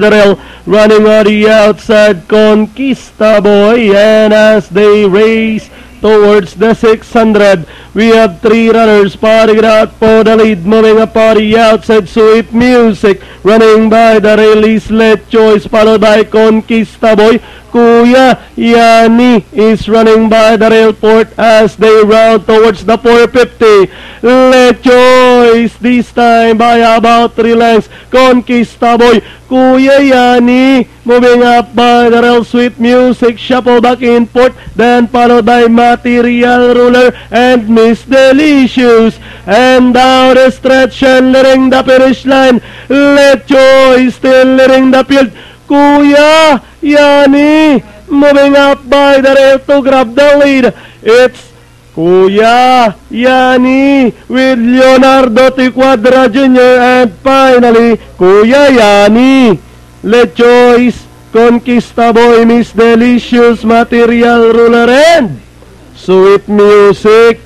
Darrell running on the outside, Conquista Boy, and as they race towards the 600, we have 3 runners parting out for the lead, moving up on the outside, Sweet Music, running by the release Let Choice, followed by Conquista Boy. Kuya Yani is running by the railport as they round towards the 450. Let Choice this time by about 3 lengths. Conquista Boy, Kuya Yani moving up by the rail. Sweet Music, shuffle back in fourth, then followed by Material Ruler and Miss Delicious. And down the stretch and leading the finish line, Let Choice still leading the field. Kuya Yani moving up by the rail to grab the lead. It's Kuya Yani with Leonardo T. Quadra Jr. and finally Kuya Yani, Let Choice, Conquista Boy, Miss Delicious, Material Ruler and Sweet Music.